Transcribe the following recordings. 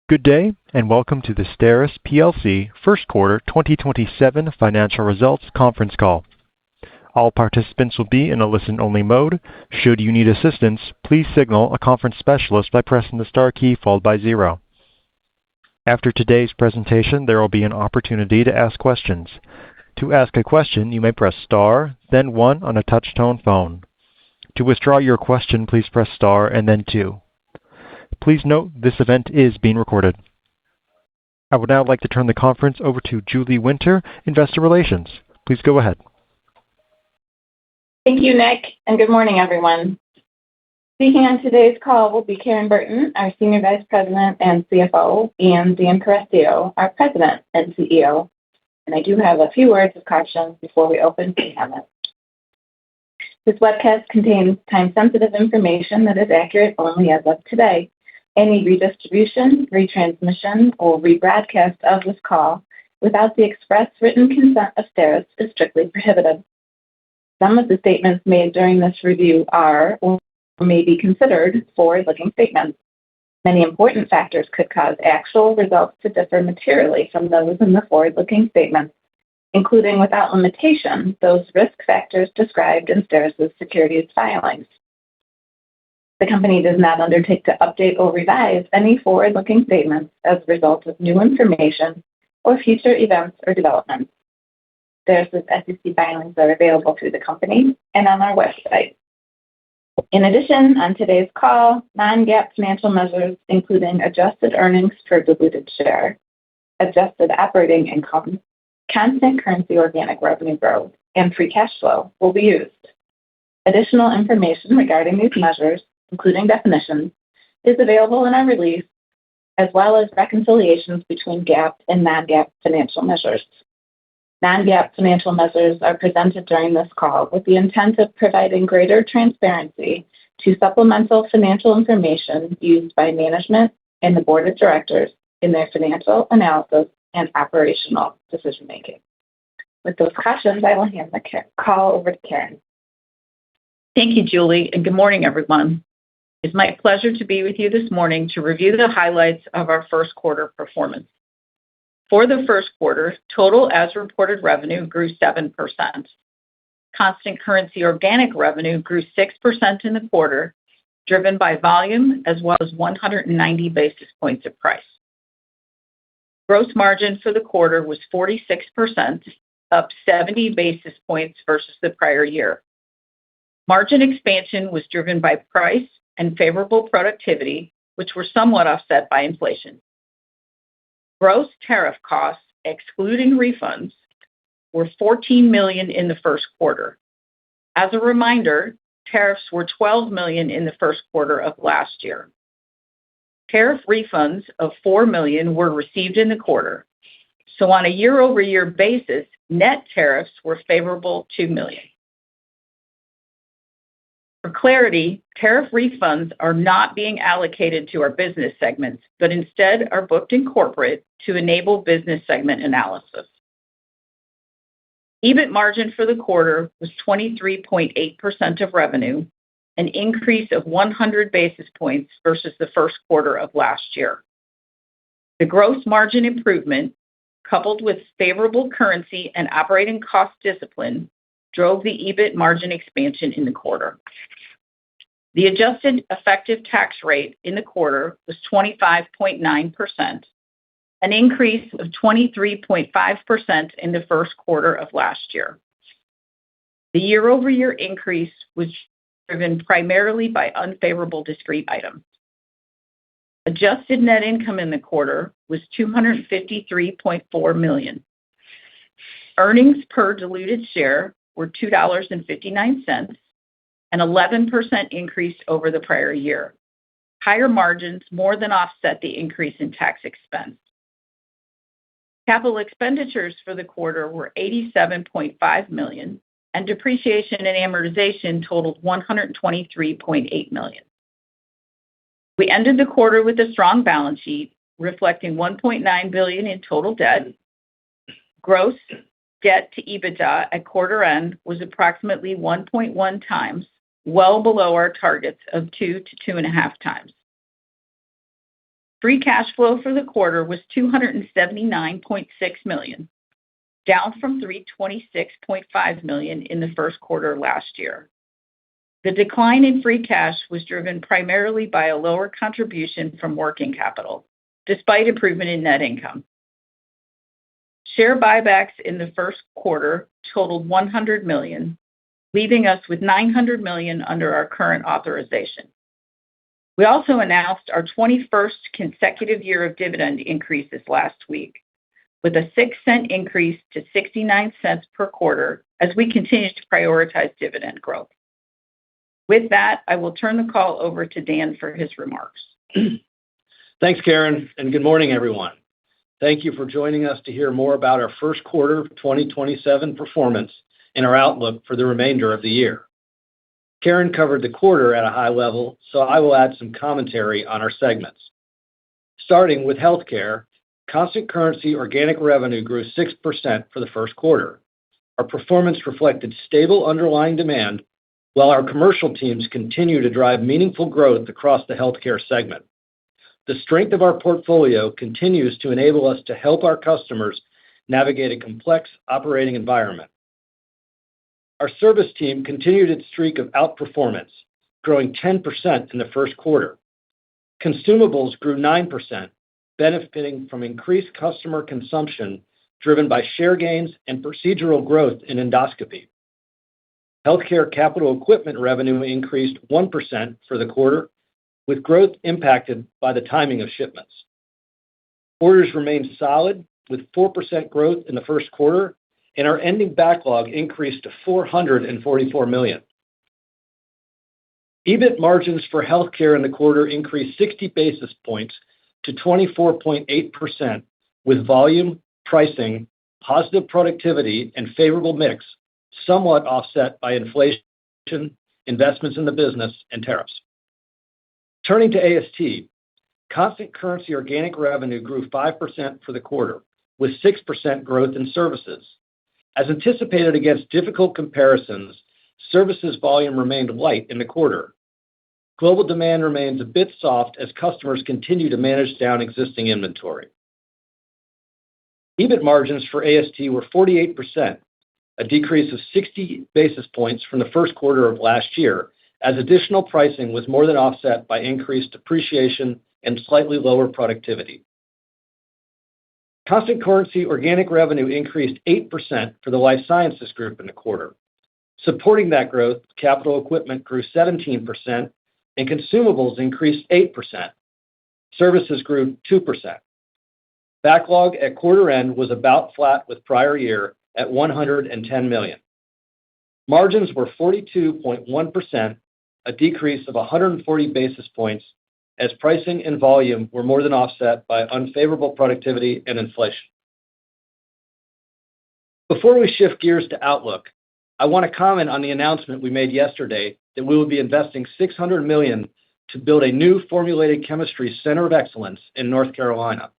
Good day, and welcome to the STERIS plc First Quarter 2027 Financial Results Conference Call. All participants will be in a listen-only mode. Should you need assistance, please signal a conference specialist by pressing the star key followed by 0. After today's presentation, there will be an opportunity to ask questions. To ask a question, you may press star, then 1 on a touch-tone phone. To withdraw your question, please press star and then 2. Please note this event is being recorded. I would now like to turn the conference over to Julie Winter, Investor Relations. Please go ahead. Thank you, Nick, and good morning, everyone. Speaking on today's call will be Karen Burton, our Senior Vice President and CFO, and Dan Carestio, our President and CEO. And I do have a few words of caution before we open for comments. This webcast contains time-sensitive information that is accurate only as of today. Any redistribution, retransmission, or rebroadcast of this call without the express written consent of STERIS is strictly prohibited. Some of the statements made during this review are or may be considered forward-looking statements. Many important factors could cause actual results to differ materially from those in the forward-looking statements, including without limitation those risk factors described in STERIS's securities filings. The company does not undertake to update or revise any forward-looking statements as a result of new information or future events or developments. STERIS's SEC filings are available through the company and on our website. In addition, on today's call, non-GAAP financial measures, including adjusted earnings per diluted share, adjusted operating income, constant currency organic revenue growth, and free cash flow will be used. Additional information regarding these measures, including definitions, is available in our release, as well as reconciliations between GAAP and non-GAAP financial measures. Non-GAAP financial measures are presented during this call with the intent of providing greater transparency to supplemental financial information used by management and the board of directors in their financial analysis and operational decision-making. With those cautions, I will hand the call over to Karen. Thank you, Julie, and good morning, everyone. It's my pleasure to be with you this morning to review the highlights of our first quarter performance. For the first quarter, total as-reported revenue grew 7%. Constant currency organic revenue grew 6% in the quarter, driven by volume as well as 190 basis points of price. Gross margin for the quarter was 46%, up 70 basis points versus the prior year. Margin expansion was driven by price and favorable productivity, which were somewhat offset by inflation. Gross tariff costs, excluding refunds, were $14 million in the first quarter. As a reminder, tariffs were $12 million in the first quarter of last year. Tariff refunds of $4 million were received in the quarter. So on a year-over-year basis, net tariffs were favorable $2 million. For clarity, tariff refunds are not being allocated to our business segments, but instead are booked in corporate to enable business segment analysis. EBIT margin for the quarter was 23.8% of revenue, an increase of 100 basis points versus the first quarter of last year. The gross margin improvement, coupled with favorable currency and operating cost discipline, drove the EBIT margin expansion in the quarter. The adjusted effective tax rate in the quarter was 25.9%, an increase of 23.5% in the first quarter of last year. The year-over-year increase was driven primarily by unfavorable discrete items. Adjusted net income in the quarter was $253.4 million. Earnings per diluted share were $2.59, an 11% increase over the prior year. Higher margins more than offset the increase in tax expense. Capital expenditures for the quarter were $87.5 million, and depreciation and amortization totaled $123.8 million. We ended the quarter with a strong balance sheet, reflecting $1.9 billion in total debt. Gross debt to EBITDA at quarter end was approximately 1.1 times, well below our targets of 2 to 2.5 times. Free cash flow for the quarter was $279.6 million, down from $326.5 million in the first quarter last year. The decline in free cash was driven primarily by a lower contribution from working capital, despite improvement in net income. Share buybacks in the first quarter totaled $100 million, leaving us with $900 million under our current authorization. We also announced our 21st consecutive year of dividend increases last week, with a 6-cent increase to 69 cents per quarter as we continue to prioritize dividend growth. With that, I will turn the call over to Dan for his remarks. Thanks, Karen, and good morning, everyone. Thank you for joining us to hear more about our first quarter 2027 performance and our outlook for the remainder of the year. Karen covered the quarter at a high level, so I will add some commentary on our segments. Starting with healthcare, constant currency organic revenue grew 6% for the first quarter. Our performance reflected stable underlying demand, while our commercial teams continue to drive meaningful growth across the healthcare segment. The strength of our portfolio continues to enable us to help our customers navigate a complex operating environment. Our service team continued its streak of outperformance, growing 10% in the first quarter. Consumables grew 9%, benefiting from increased customer consumption driven by share gains and procedural growth in endoscopy. Healthcare capital equipment revenue increased 1% for the quarter, with growth impacted by the timing of shipments. Orders remained solid, with 4% growth in the first quarter, and our ending backlog increased to $444 million. EBIT margins for healthcare in the quarter increased 60 basis points to 24.8%, with volume, pricing, positive productivity, and favorable mix somewhat offset by inflation, investments in the business, and tariffs. Turning to AST, constant currency organic revenue grew 5% for the quarter, with 6% growth in services. As anticipated against difficult comparisons, services volume remained light in the quarter. Global demand remains a bit soft as customers continue to manage down existing inventory. EBIT margins for AST were 48%, a decrease of 60 basis points from the first quarter of last year, as additional pricing was more than offset by increased depreciation and slightly lower productivity. Constant currency organic revenue increased 8% for the Life Sciences Group in the quarter. Supporting that growth, capital equipment grew 17%, and consumables increased 8%. Services grew 2%. Backlog at quarter end was about flat with prior year at $110 million. Margins were 42.1%, a decrease of 140 basis points, as pricing and volume were more than offset by unfavorable productivity and inflation. Before we shift gears to outlook, I want to comment on the announcement we made yesterday that we will be investing $600 million to build a new formulated chemistry center of excellence in North Carolina.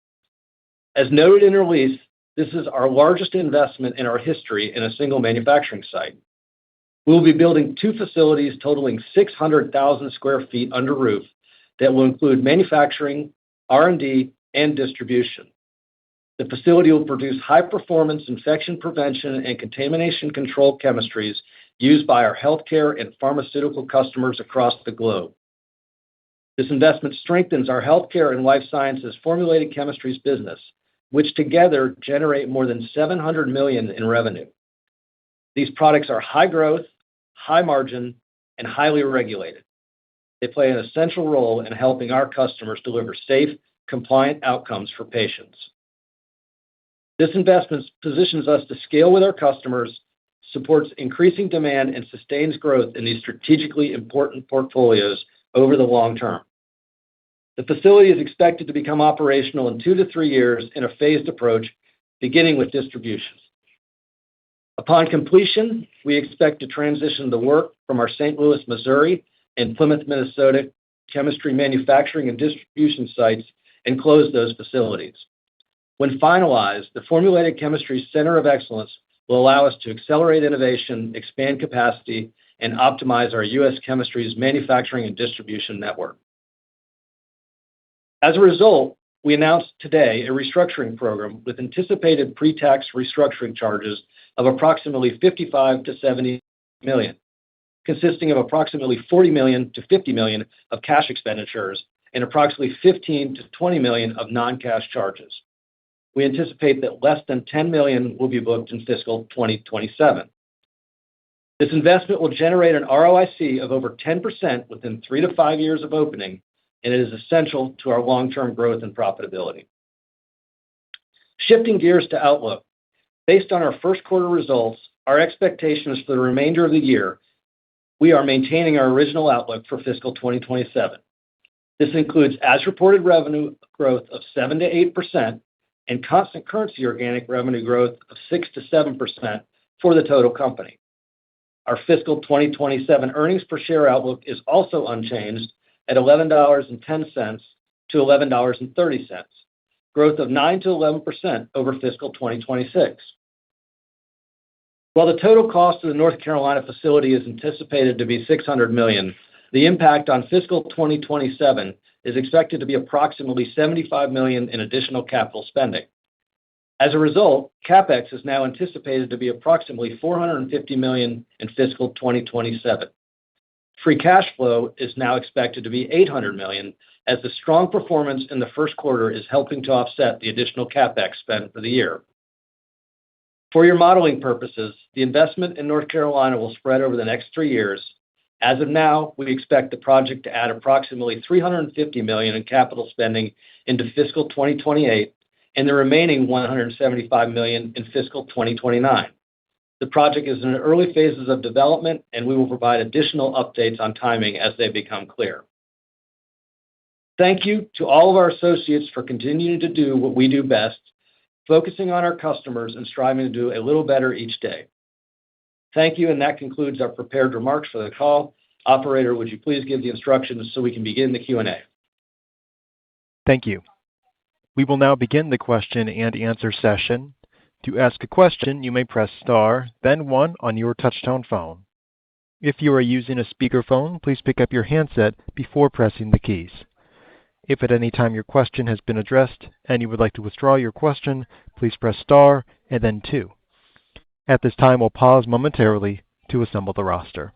As noted in the release, this is our largest investment in our history in a single manufacturing site. We will be building 2 facilities totaling 600,000 sq ft under roof that will include manufacturing, R&D, and distribution. The facility will produce high-performance infection prevention and contamination control chemistries used by our healthcare and pharmaceutical customers across the globe. This investment strengthens our healthcare and life sciences formulated chemistries business, which together generate more than $700 million in revenue. These products are high growth, high margin, and highly regulated. They play an essential role in helping our customers deliver safe, compliant outcomes for patients. This investment positions us to scale with our customers, supports increasing demand, and sustains growth in these strategically important portfolios over the long term. The facility is expected to become operational in 2 to 3 years in a phased approach, beginning with distribution. Upon completion, we expect to transition the work from our St. Louis, Missouri, and Plymouth, Minnesota chemistry manufacturing and distribution sites and close those facilities. When finalized, the Formulated Chemistry Center of Excellence will allow us to accelerate innovation, expand capacity, and optimize our U.S. chemistries manufacturing and distribution network. As a result, we announced today a restructuring program with anticipated pre-tax restructuring charges of approximately $55 to $70 million, consisting of approximately $40 million to $50 million of cash expenditures and approximately $15 to $20 million of non-cash charges. We anticipate that less than $10 million will be booked in fiscal 2027. This investment will generate an ROIC of over 10% within 3 to 5 years of opening, and it is essential to our long-term growth and profitability. Shifting gears to outlook. Based on our first quarter results, our expectations for the remainder of the year, we are maintaining our original outlook for fiscal 2027. This includes as-reported revenue growth of 7 to 8% and constant currency organic revenue growth of 6 to 7% for the total company. Our fiscal 2027 earnings per share outlook is also unchanged at $11.10 to $11.30, growth of 9 to 11% over fiscal 2026. While the total cost of the North Carolina facility is anticipated to be $600 million, the impact on fiscal 2027 is expected to be approximately $75 million in additional capital spending. As a result, CapEx is now anticipated to be approximately $450 million in fiscal 2027. Free cash flow is now expected to be $800 million, as the strong performance in the first quarter is helping to offset the additional CapEx spend for the year. For your modeling purposes, the investment in North Carolina will spread over the next 3 years. As of now, we expect the project to add approximately $350 million in capital spending into fiscal 2028 and the remaining $175 million in fiscal 2029. The project is in the early phases of development, and we will provide additional updates on timing as they become clear. Thank you to all of our associates for continuing to do what we do best, focusing on our customers and striving to do a little better each day. Thank you, and that concludes our prepared remarks for the call. Operator, would you please give the instructions so we can begin the Q&A? Thank you. We will now begin the question and answer session. To ask a question, you may press star, then one on your touchtone phone. If you are using a speakerphone, please pick up your handset before pressing the keys. If at any time your question has been addressed and you would like to withdraw your question, please press star and then two. At this time, we'll pause momentarily to assemble the roster.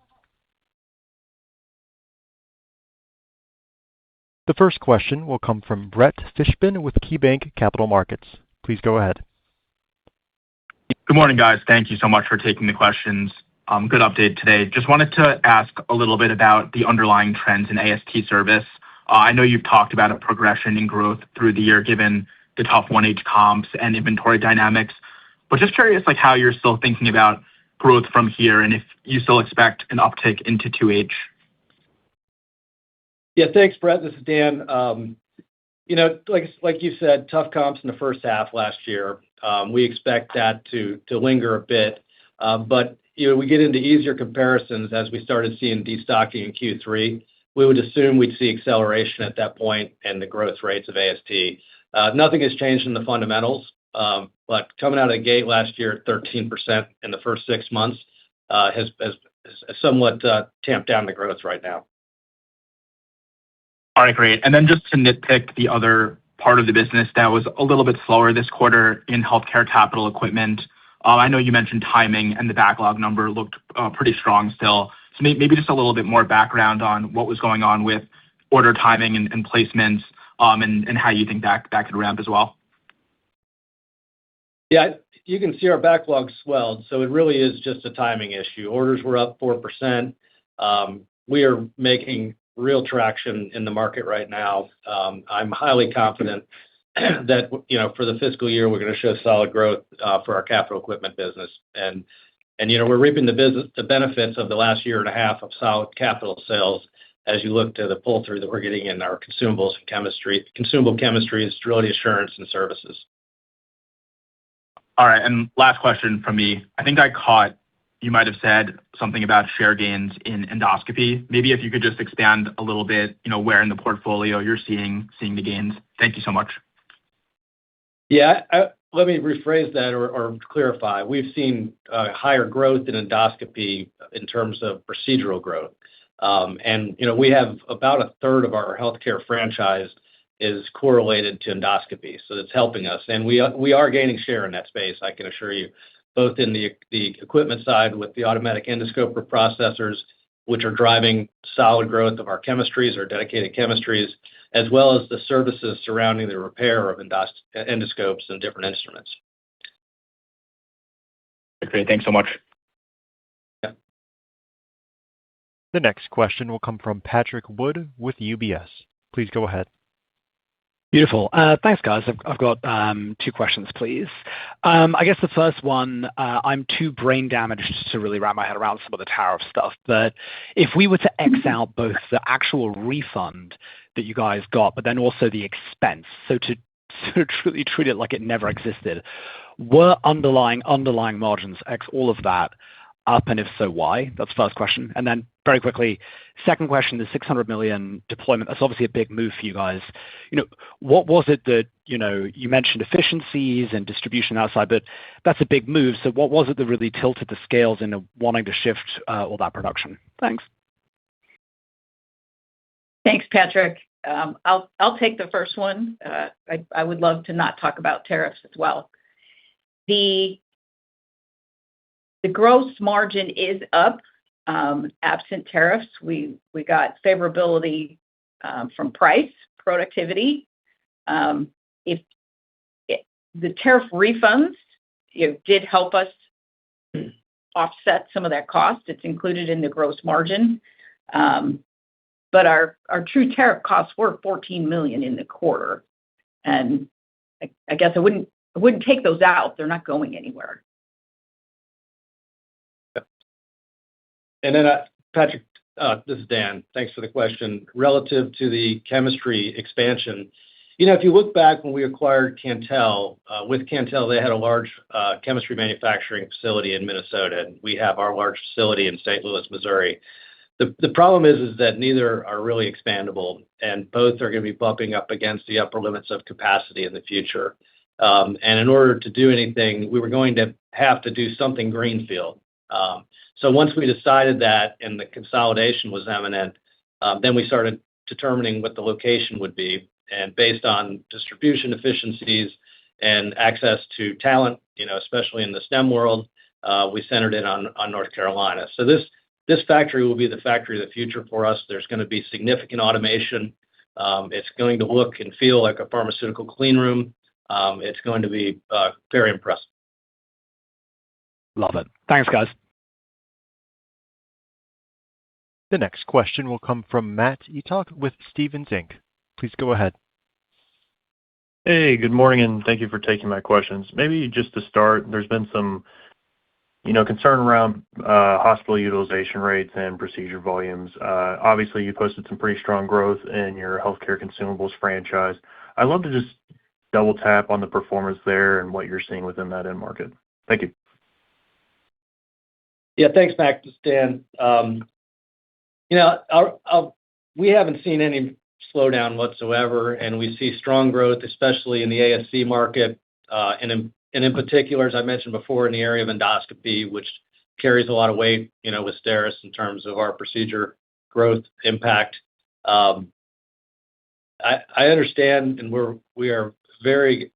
The first question will come from Brett Fishbin with KeyBanc Capital Markets. Please go ahead. Good morning, guys. Thank you so much for taking the questions. Good update today. Just wanted to ask a little bit about the underlying trends in AST service. I know you've talked about a progression in growth through the year given the tough 1H comps and inventory dynamics, but just curious how you're still thinking about growth from here and if you still expect an uptick into 2H. Yeah, thanks, Brett. This is Dan. Like you said, tough comps in the first half last year. We expect that to linger a bit. But we get into easier comparisons as we started seeing destocking in Q3. We would assume we'd see acceleration at that point and the growth rates of AST. Nothing has changed in the fundamentals, but coming out of the gate last year at 13% in the first 6 months has somewhat tamped down the growth right now. All right, great. And then just to nitpick the other part of the business that was a little bit slower this quarter in healthcare capital equipment. I know you mentioned timing and the backlog number looked pretty strong still. So maybe just a little bit more background on what was going on with order timing and placements and how you think that could ramp as well. Yeah, you can see our backlog swelled, so it really is just a timing issue. Orders were up 4%. We are making real traction in the market right now. I'm highly confident that for the fiscal year we're going to show solid growth for our capital equipment business, and we're reaping the benefits of the last year and a half of solid capital sales as you look to the pull-through that we're getting in our consumables and consumable chemistries, sterility assurance, and services. All right, and last question from me. I think I caught you might have said something about share gains in endoscopy. Maybe if you could just expand a little bit, where in the portfolio you're seeing the gains. Thank you so much. Yeah, let me rephrase that or clarify. We've seen higher growth in endoscopy in terms of procedural growth. We have about a third of our healthcare franchise is correlated to endoscopy. So it's helping us. And we are gaining share in that space, I can assure you, both in the equipment side with the automatic endoscope processors, which are driving solid growth of our chemistries, our dedicated chemistries, as well as the services surrounding the repair of endoscopes and different instruments. Great. Thanks so much. Yeah. The next question will come from Patrick Wood with UBS. Please go ahead. Beautiful. Thanks, guys. I've got two questions, please. I guess the first one, I'm too brain damaged to really wrap my head around some of the tariff stuff. But if we were to X out both the actual refund that you guys got, but then also the expense, so to sort of truly treat it like it never existed, were underlying margins X all of that up, and if so, why? That's the first question. And then very quickly, second question, the $600 million deployment, that's obviously a big move for you guys. What was it that, you mentioned efficiencies and distribution outside, but that's a big move. So what was it that really tilted the scales into wanting to shift all that production? Thanks. Thanks, Patrick. I'll take the first one. I would love to not talk about tariffs as well. The gross margin is up, absent tariffs. We got favorability from price, productivity. If the tariff refunds did help us offset some of that cost, it's included in the gross margin. But our true tariff costs were $14 million in the quarter, and I guess I wouldn't take those out. They're not going anywhere. And then, Patrick, this is Dan. Thanks for the question. Relative to the chemistry expansion, if you look back when we acquired Cantel, with Cantel, they had a large chemistry manufacturing facility in Minnesota, and we have our large facility in St. Louis, Missouri. The problem is that neither are really expandable, and both are going to be bumping up against the upper limits of capacity in the future. And in order to do anything, we were going to have to do something greenfield. So once we decided that and the consolidation was imminent, then we started determining what the location would be. And based on distribution efficiencies and access to talent, especially in the STEM world, we centered it on North Carolina. So this factory will be the factory of the future for us. There's going to be significant automation. It's going to look and feel like a pharmaceutical clean room. It's going to be very impressive. Love it. Thanks, guys. The next question will come from Matt Etoch with Stephens Inc. Please go ahead. Hey, good morning, and thank you for taking my questions. Maybe just to start, there's been some, concern around hospital utilization rates and procedure volumes. Obviously, you posted some pretty strong growth in your healthcare consumables franchise. I'd love to just double tap on the performance there and what you're seeing within that end market. Thank you. Yeah, thanks, Matt. This is Dan. We haven't seen any slowdown whatsoever, and we see strong growth, especially in the ASC market, and in particular, as I mentioned before, in the area of endoscopy, which carries a lot of weight, with STERIS in terms of our procedure growth impact. I understand, and we are very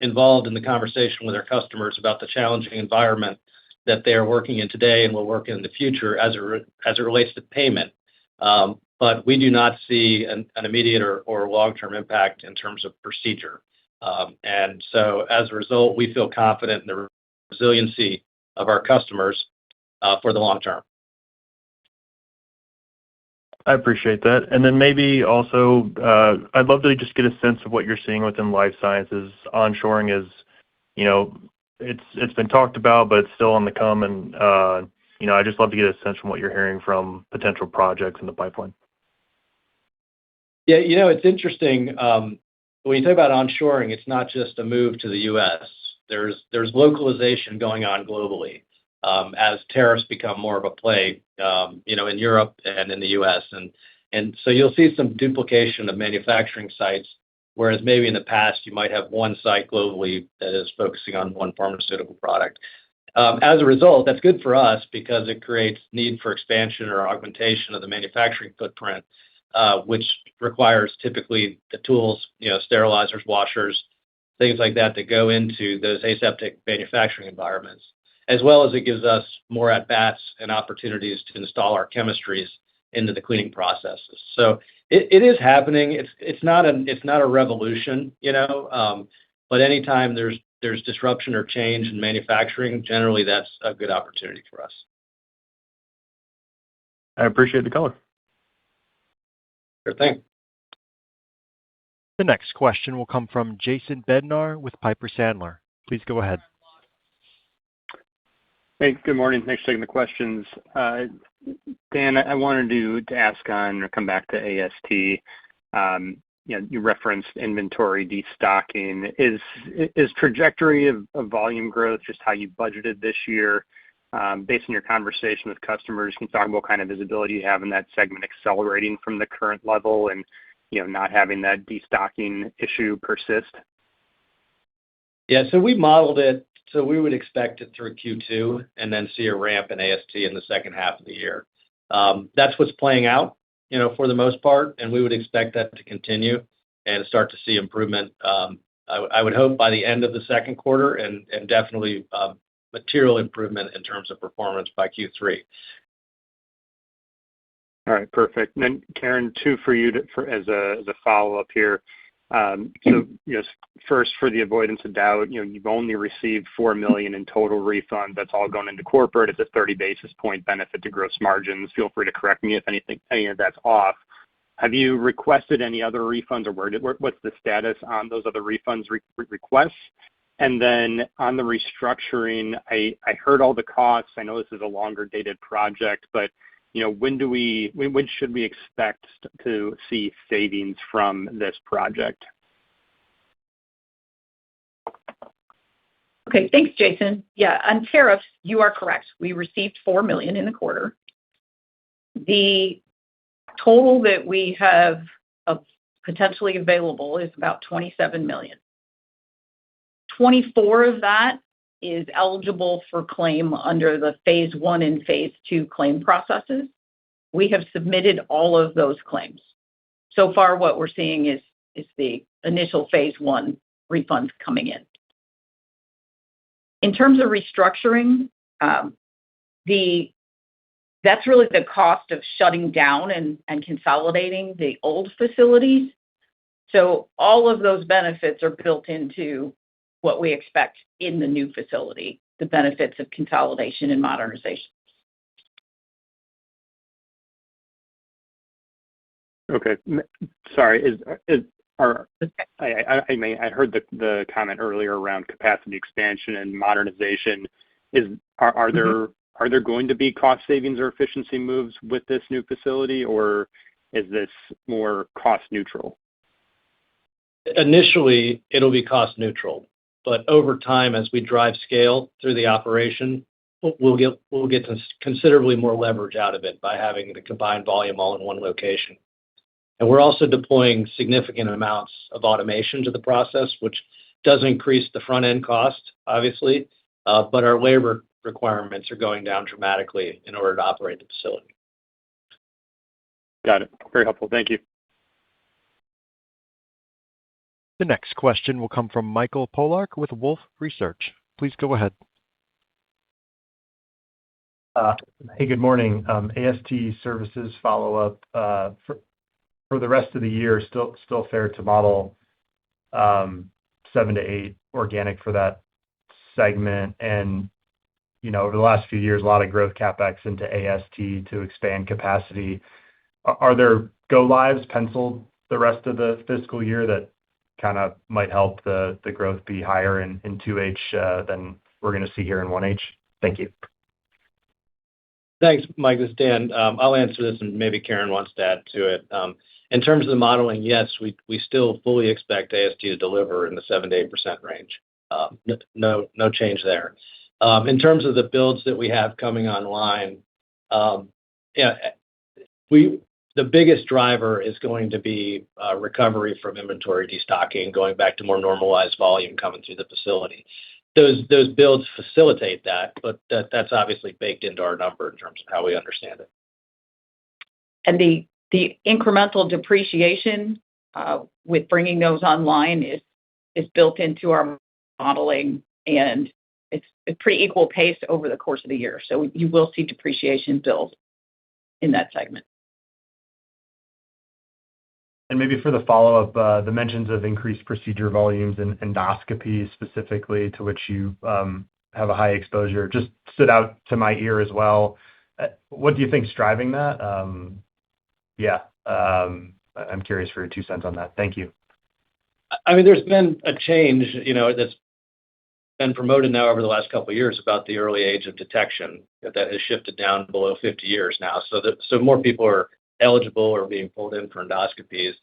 involved in the conversation with our customers about the challenging environment that they are working in today and will work in the future as it relates to payment. But we do not see an immediate or long-term impact in terms of procedure. And so as a result, we feel confident in the resiliency of our customers for the long term. I appreciate that. And then maybe also, I'd love to just get a sense of what you're seeing within life sciences. Onshoring is, it's been talked about, but it's still on the come. And, I'd just love to get a sense from what you're hearing from potential projects in the pipeline. Yeah, it's interesting. When you talk about onshoring, it's not just a move to the U.S. There's localization going on globally as tariffs become more of a play, in Europe and in the U.S. And so you'll see some duplication of manufacturing sites, whereas maybe in the past you might have one site globally that is focusing on one pharmaceutical product. As a result, that's good for us because it creates need for expansion or augmentation of the manufacturing footprint. which requires typically the tools, sterilizers, washers, things like that go into those aseptic manufacturing environments, as well as it gives us more at-bats and opportunities to install our chemistries into the cleaning processes. So it is happening. It's not a revolution, but anytime there's disruption or change in manufacturing, generally that's a good opportunity for us. I appreciate the color. Sure thing. The next question will come from Jason Bednar with Piper Sandler. Please go ahead. Hey, good morning. Thanks for taking the questions. Dan, I wanted to ask on or come back to AST. You referenced inventory destocking. Is trajectory of volume growth just how you budgeted this year? Based on your conversation with customers, can you talk about what kind of visibility you have in that segment accelerating from the current level and not having that destocking issue persist? Yeah, so we modeled it so we would expect it through Q2 and then see a ramp in AST in the second half of the year. That's what's playing out, for the most part, and we would expect that to continue and start to see improvement. I would hope by the end of the second quarter and definitely material improvement in terms of performance by Q3. All right, perfect. And then Karen, two for you as a follow-up here. First, for the avoidance of doubt, you've only received $4 million in total refunds. That's all going into corporate. It's a 30 basis point benefit to gross margins. Feel free to correct me if any of that's off. Have you requested any other refunds, or what's the status on those other refunds requests? And then on the restructuring, I heard all the costs. I know this is a longer dated project, but when should we expect to see savings from this project? Okay, thanks, Jason. Yeah, on tariffs, you are correct. We received $4 million in the quarter. The total that we have potentially available is about $27 million. 24 of that is eligible for claim under the phase 1 and phase 2 claim processes. We have submitted all of those claims. So far, what we're seeing is the initial phase 1 refunds coming in. In terms of restructuring, that's really the cost of shutting down and consolidating the old facilities. So all of those benefits are built into what we expect in the new facility, the benefits of consolidation and modernization. Okay. Sorry. I heard the comment earlier around capacity expansion and modernization. Are there going to be cost savings or efficiency moves with this new facility, or is this more cost neutral? Initially, it'll be cost neutral, but over time, as we drive scale through the operation, we'll get considerably more leverage out of it by having the combined volume all in one location. And we're also deploying significant amounts of automation to the process, which does increase the front-end cost, obviously, but our labor requirements are going down dramatically in order to operate the facility. Got it. Very helpful. Thank you. The next question will come from Michael Polark with Wolfe Research. Please go ahead. Hey, good morning. AST services follow-up. For the rest of the year, still fair to model 7-8 organic for that segment. And, over the last few years, a lot of growth CapEx into AST to expand capacity. Are there go-lives penciled the rest of the fiscal year that kind of might help the growth be higher in 2H than we're going to see here in 1H? Thank you. Thanks, Mike. This is Dan. I'll answer this, and maybe Karen wants to add to it. In terms of the modeling, yes, we still fully expect AST to deliver in the 7-8% range. No change there. In terms of the builds that we have coming online, the biggest driver is going to be recovery from inventory destocking, going back to more normalized volume coming through the facility. Those builds facilitate that, but that's obviously baked into our number in terms of how we understand it. And The incremental depreciation with bringing those online is built into our modeling, and it's a pretty equal pace over the course of the year. You will see depreciation build in that segment. Maybe for the follow-up, the mentions of increased procedure volumes and endoscopy specifically, to which you have a high exposure, just stood out to my ear as well. What do you think is driving that? I'm curious for your 2 cents on that. Thank you. I mean, there's been a change, that's been promoted now over the last couple of years about the early age of detection that has shifted down below 50 years now. So more people are eligible or being pulled in for endoscopies.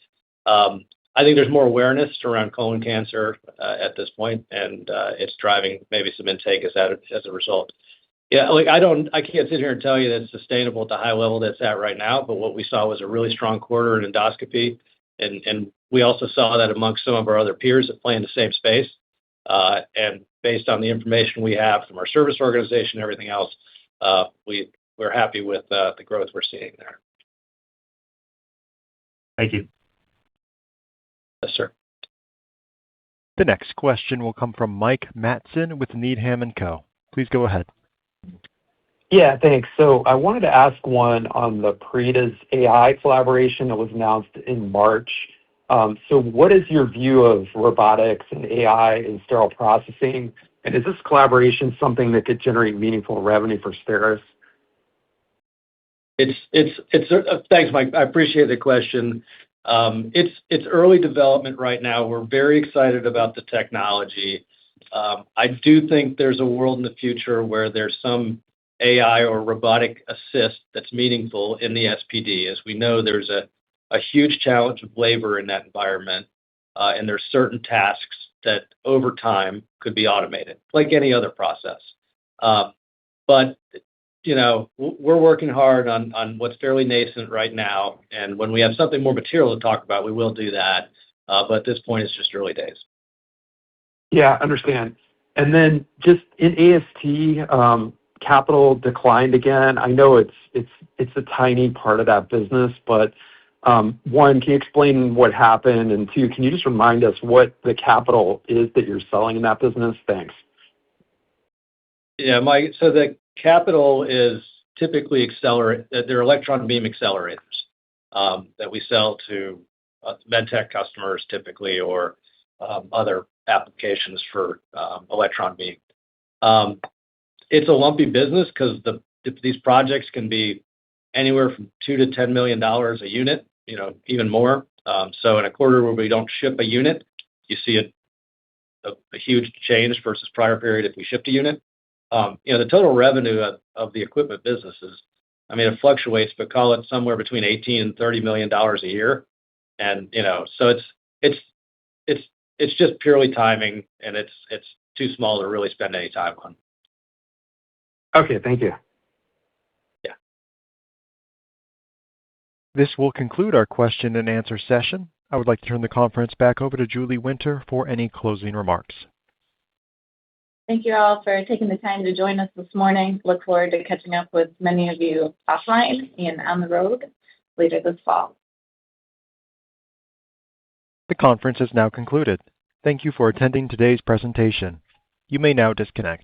I think there's more awareness around colon cancer at this point, and it's driving maybe some intake as a result. Yeah, I can't sit here and tell you that it's sustainable at the high level that's at right now, but what we saw was a really strong quarter in endoscopy, and we also saw that amongst some of our other peers that play in the same space. And based on the information we have from our service organization and everything else, we're happy with the growth we're seeing there. Thank you. Yes, sir. The next question will come from Mike Matson with Needham & Co. Please go ahead. Yeah, thanks. So I wanted to ask one on the Paredes AI collaboration that was announced in March. So what is your view of robotics and AI in sterile processing? And is this collaboration something that could generate meaningful revenue for STERIS? Thanks, Mike. I appreciate the question. It's early development right now. We're very excited about the technology. I do think there's a world in the future where there's some AI or robotic assist that's meaningful in the SPD. As we know, there's a huge challenge of labor in that environment, and there's certain tasks that over time could be automated, like any other process. But we're working hard on what's fairly nascent right now, and when we have something more material to talk about, we will do that. But at this point, it's just early days. Yeah, understand. And then just in AST, capital declined again. I know it's a tiny part of that business, but one, can you explain what happened? And two, can you just remind us what the capital is that you're selling in that business? Thanks. Yeah, Mike. So the capital is typically they're electron beam accelerators that we sell to medtech customers typically, or other applications for electron beam. It's a lumpy business because these projects can be anywhere from $2 to $10 million a unit, even more. So in a quarter where we don't ship a unit, you see a huge change versus prior period if we shipped a unit. The total revenue of the equipment business it fluctuates, but call it somewhere between $18 and $30 million a year. And so it's just purely timing, and it's too small to really spend any time on. Okay, thank you. Yeah. This will conclude our question and answer session. I would like to turn the conference back over to Julie Winter for any closing remarks. Thank you all for taking the time to join us this morning. Look forward to catching up with many of you offline and on the road later this fall. The conference is now concluded. Thank you for attending today's presentation. You may now disconnect.